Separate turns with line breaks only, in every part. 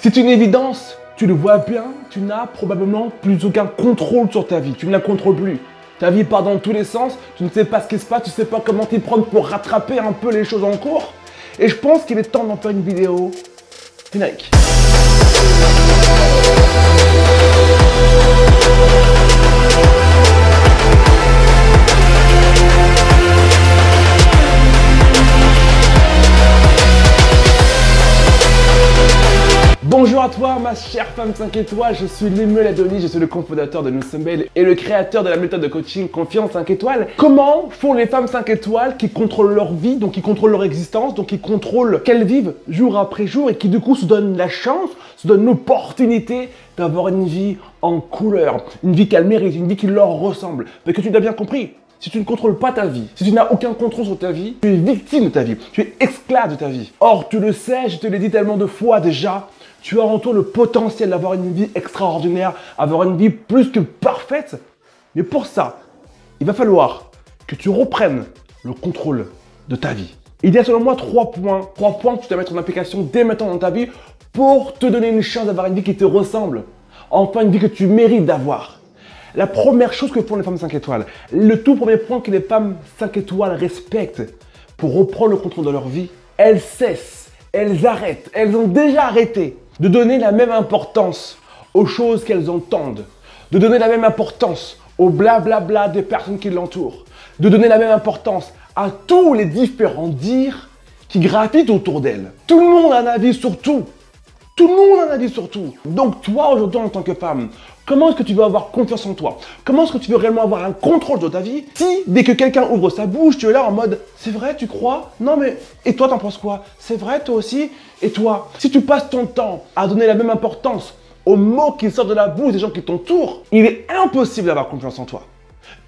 C'est une évidence, tu le vois bien, tu n'as probablement plus aucun contrôle sur ta vie, tu ne la contrôles plus. Ta vie part dans tous les sens, tu ne sais pas ce qui se passe, tu ne sais pas comment t'y prendre pour rattraper un peu les choses en cours. Et je pense qu'il est temps d'en faire une vidéo générique. Bonjour à toi ma chère femme 5 étoiles, je suis Lemuel Adoni, je suis le cofondateur de Nous Sommes Belles et le créateur de la méthode de coaching Confiance 5 étoiles. Comment font les femmes 5 étoiles qui contrôlent leur vie, donc qui contrôlent leur existence, donc qui contrôlent qu'elles vivent jour après jour et qui du coup se donnent la chance, se donnent l'opportunité d'avoir une vie en couleur, une vie qu'elles méritent, une vie qui leur ressemble. Parce que tu l'as bien compris, si tu ne contrôles pas ta vie, si tu n'as aucun contrôle sur ta vie, tu es victime de ta vie, tu es esclave de ta vie. Or, tu le sais, je te l'ai dit tellement de fois déjà, tu as en toi le potentiel d'avoir une vie extraordinaire, avoir une vie plus que parfaite. Mais pour ça, il va falloir que tu reprennes le contrôle de ta vie. Il y a selon moi trois points que tu dois mettre en application dès maintenant dans ta vie pour te donner une chance d'avoir une vie qui te ressemble. Enfin, une vie que tu mérites d'avoir. La première chose que font les femmes 5 étoiles, le tout premier point que les femmes 5 étoiles respectent pour reprendre le contrôle de leur vie, elles cessent, elles arrêtent, elles ont déjà arrêté de donner la même importance aux choses qu'elles entendent, de donner la même importance au blablabla des personnes qui l'entourent, de donner la même importance à tous les différents dires qui gravitent autour d'elles. Tout le monde a un avis sur tout. Tout le monde a un avis sur tout. Donc toi, aujourd'hui, en tant que femme, comment est-ce que tu veux avoir confiance en toi? Comment est-ce que tu veux réellement avoir un contrôle de ta vie si, dès que quelqu'un ouvre sa bouche, tu es là en mode « C'est vrai, tu crois? Non mais, et toi, t'en penses quoi? C'est vrai, toi aussi? Et toi ?» Si tu passes ton temps à donner la même importance aux mots qui sortent de la bouche des gens qui t'entourent, il est impossible d'avoir confiance en toi.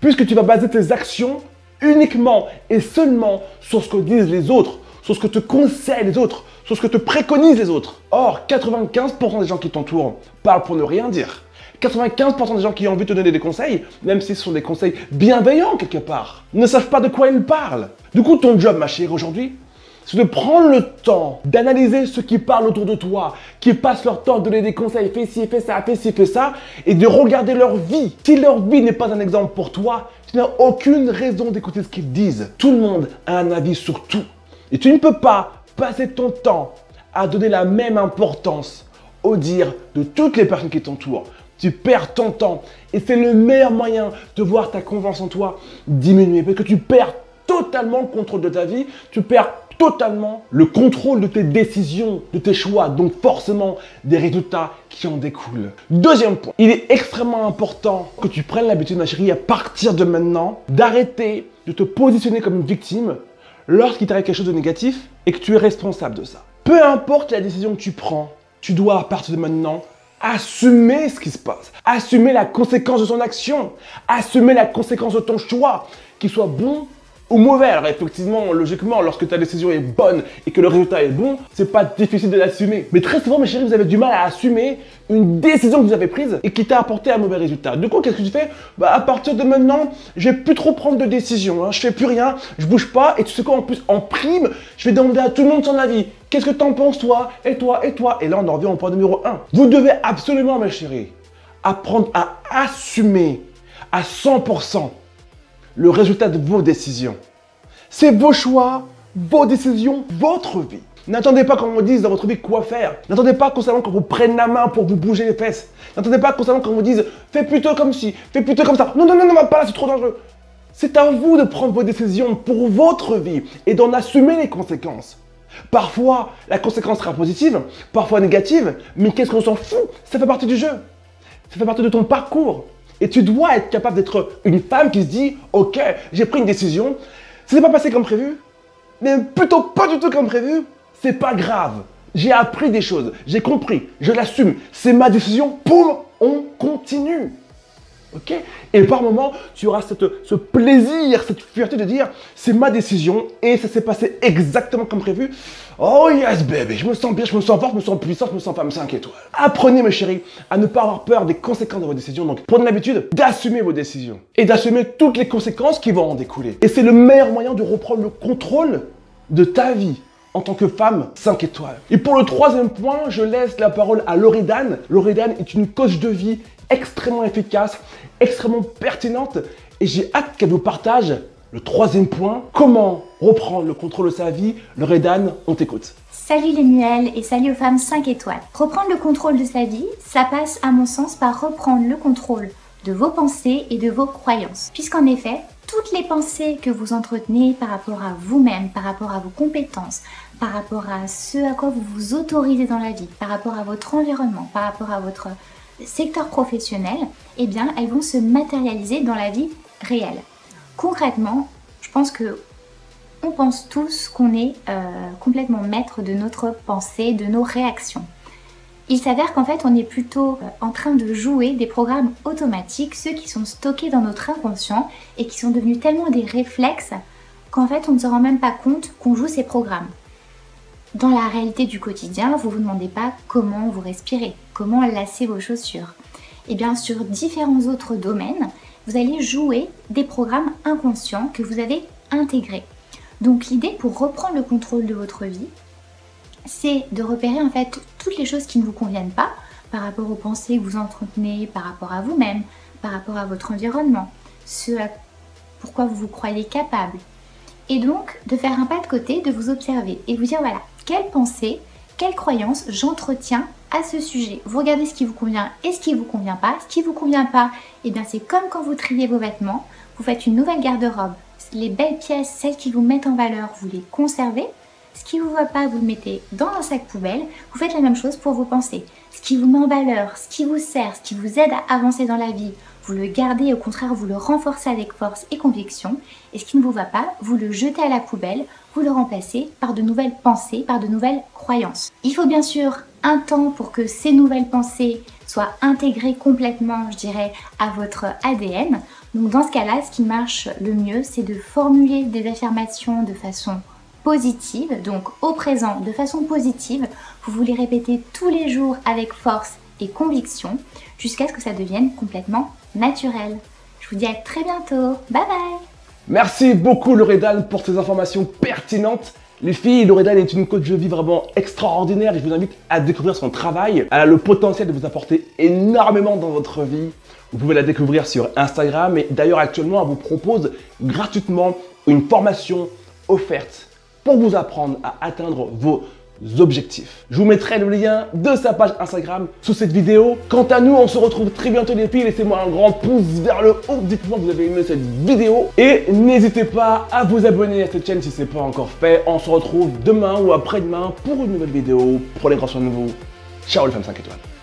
Puisque tu vas baser tes actions uniquement et seulement sur ce que disent les autres, sur ce que te conseillent les autres, sur ce que te préconisent les autres. Or, 95% des gens qui t'entourent parlent pour ne rien dire. 95% des gens qui ont envie de te donner des conseils, même si ce sont des conseils bienveillants quelque part, ne savent pas de quoi ils parlent. Du coup, ton job, ma chérie, aujourd'hui, c'est de prendre le temps d'analyser ceux qui parlent autour de toi, qui passent leur temps à donner des conseils, fais ci, fais ça, fais ci, fais ça, et de regarder leur vie. Si leur vie n'est pas un exemple pour toi, tu n'as aucune raison d'écouter ce qu'ils disent. Tout le monde a un avis sur tout. Et tu ne peux pas passer ton temps à donner la même importance au dire de toutes les personnes qui t'entourent. Tu perds ton temps et c'est le meilleur moyen de voir ta confiance en toi diminuer parce que tu perds totalement le contrôle de ta vie, tu perds totalement le contrôle de tes décisions, de tes choix, donc forcément des résultats qui en découlent. Deuxième point, il est extrêmement important que tu prennes l'habitude, ma chérie, à partir de maintenant, d'arrêter de te positionner comme une victime lorsqu'il t'arrive quelque chose de négatif et que tu es responsable de ça. Peu importe la décision que tu prends, tu dois à partir de maintenant assumer ce qui se passe, assumer la conséquence de son action, assumer la conséquence de ton choix, qu'il soit bon ou mauvais. Alors effectivement, logiquement, lorsque ta décision est bonne et que le résultat est bon, c'est pas difficile de l'assumer. Mais très souvent, mes chéris, vous avez du mal à assumer une décision que vous avez prise et qui t'a apporté un mauvais résultat. Du coup, qu'est-ce que tu fais? Bah, à partir de maintenant, je vais plus trop prendre de décisions. Hein. Je fais plus rien, je bouge pas. Et tu sais quoi, en plus, en prime, je vais demander à tout le monde son avis. Qu'est-ce que t'en penses, toi? Et toi? Et toi? Et là, on en revient au point numéro 1. Vous devez absolument, mes chéris, apprendre à assumer à 100% le résultat de vos décisions. C'est vos choix, vos décisions, votre vie. N'attendez pas qu'on vous dise dans votre vie quoi faire. N'attendez pas constamment qu'on vous prenne la main pour vous bouger les fesses. N'attendez pas constamment qu'on vous dise fais plutôt comme ci, fais plutôt comme ça. Non, non, non, non, pas là, c'est trop dangereux. C'est à vous de prendre vos décisions pour votre vie et d'en assumer les conséquences. Parfois, la conséquence sera positive, parfois négative, mais qu'est-ce qu'on s'en fout? Ça fait partie du jeu. Ça fait partie de ton parcours. Et tu dois être capable d'être une femme qui se dit « Ok, j'ai pris une décision, ça n'est pas passé comme prévu, mais plutôt pas du tout comme prévu, c'est pas grave. J'ai appris des choses, j'ai compris, je l'assume, c'est ma décision, boum, on continue. » Ok? Et par moment, tu auras ce plaisir, cette fierté de dire c'est ma décision et ça s'est passé exactement comme prévu. Oh yes baby, je me sens bien, je me sens fort, je me sens puissant, je me sens femme 5 étoiles. Apprenez mes chéris à ne pas avoir peur des conséquences de vos décisions. Donc prenez l'habitude d'assumer vos décisions et d'assumer toutes les conséquences qui vont en découler. Et c'est le meilleur moyen de reprendre le contrôle de ta vie en tant que femme 5 étoiles. Et pour le troisième point, je laisse la parole à Loredane. Loredane est une coach de vie extrêmement efficace, extrêmement pertinente et j'ai hâte qu'elle vous partage le troisième point, comment reprendre le contrôle de sa vie. Loredane, on t'écoute.
Salut les muelles et salut aux femmes 5 étoiles. Reprendre le contrôle de sa vie, ça passe à mon sens par reprendre le contrôle de vos pensées et de vos croyances. Puisqu'en effet, toutes les pensées que vous entretenez par rapport à vous-même, par rapport à vos compétences, par rapport à ce à quoi vous vous autorisez dans la vie, par rapport à votre environnement, par rapport à votre secteur professionnel, eh bien, elles vont se matérialiser dans la vie réelle. Concrètement, je pense que on pense tous qu'on est complètement maître de notre pensée, de nos réactions. Il s'avère qu'en fait, on est plutôt en train de jouer des programmes automatiques, ceux qui sont stockés dans notre inconscient et qui sont devenus tellement des réflexes qu'en fait, on ne se rend même pas compte qu'on joue ces programmes. Dans la réalité du quotidien, vous ne vous demandez pas comment vous respirez, comment lasser vos chaussures. Et bien, sur différents autres domaines, vous allez jouer des programmes inconscients que vous avez intégrés. Donc l'idée pour reprendre le contrôle de votre vie, c'est de repérer en fait toutes les choses qui ne vous conviennent pas par rapport aux pensées que vous entretenez, par rapport à vous-même, par rapport à votre environnement, ce à pourquoi vous vous croyez capable. Et donc de faire un pas de côté, de vous observer et vous dire voilà, quelle pensée, quelle croyance j'entretiens à ce sujet. Vous regardez ce qui vous convient et ce qui ne vous convient pas. Ce qui ne vous convient pas, et bien c'est comme quand vous triez vos vêtements, vous faites une nouvelle garde-robe. Les belles pièces, celles qui vous mettent en valeur, vous les conservez. Ce qui ne vous va pas, vous le mettez dans un sac poubelle. Vous faites la même chose pour vos pensées. Ce qui vous met en valeur, ce qui vous sert, ce qui vous aide à avancer dans la vie, vous le gardez, au contraire, vous le renforcez avec force et conviction. Et ce qui ne vous va pas, vous le jetez à la poubelle, vous le remplacez par de nouvelles pensées, par de nouvelles croyances. Il faut bien sûr un temps pour que ces nouvelles pensées soient intégrées complètement, je dirais, à votre ADN. Donc dans ce cas-là, ce qui marche le mieux, c'est de formuler des affirmations de façon positive, donc au présent, de façon positive. Vous vous les répétez tous les jours avec force et conviction, jusqu'à ce que ça devienne complètement naturel. Je vous dis à très bientôt. Bye bye.
Merci beaucoup Loredane pour ces informations pertinentes. Les filles, Loredane est une coach de vie vraiment extraordinaire et je vous invite à découvrir son travail. Elle a le potentiel de vous apporter énormément dans votre vie. Vous pouvez la découvrir sur Instagram et d'ailleurs actuellement elle vous propose gratuitement une formation offerte pour vous apprendre à atteindre vos objectifs. Je vous mettrai le lien de sa page Instagram sous cette vidéo. Quant à nous, on se retrouve très bientôt les filles. Laissez-moi un grand pouce vers le haut. Dites-moi que vous avez aimé cette vidéo. Et n'hésitez pas à vous abonner à cette chaîne si ce n'est pas encore fait. On se retrouve demain ou après-demain pour une nouvelle vidéo. Prenez grand soin de vous. Ciao les femmes 5 étoiles.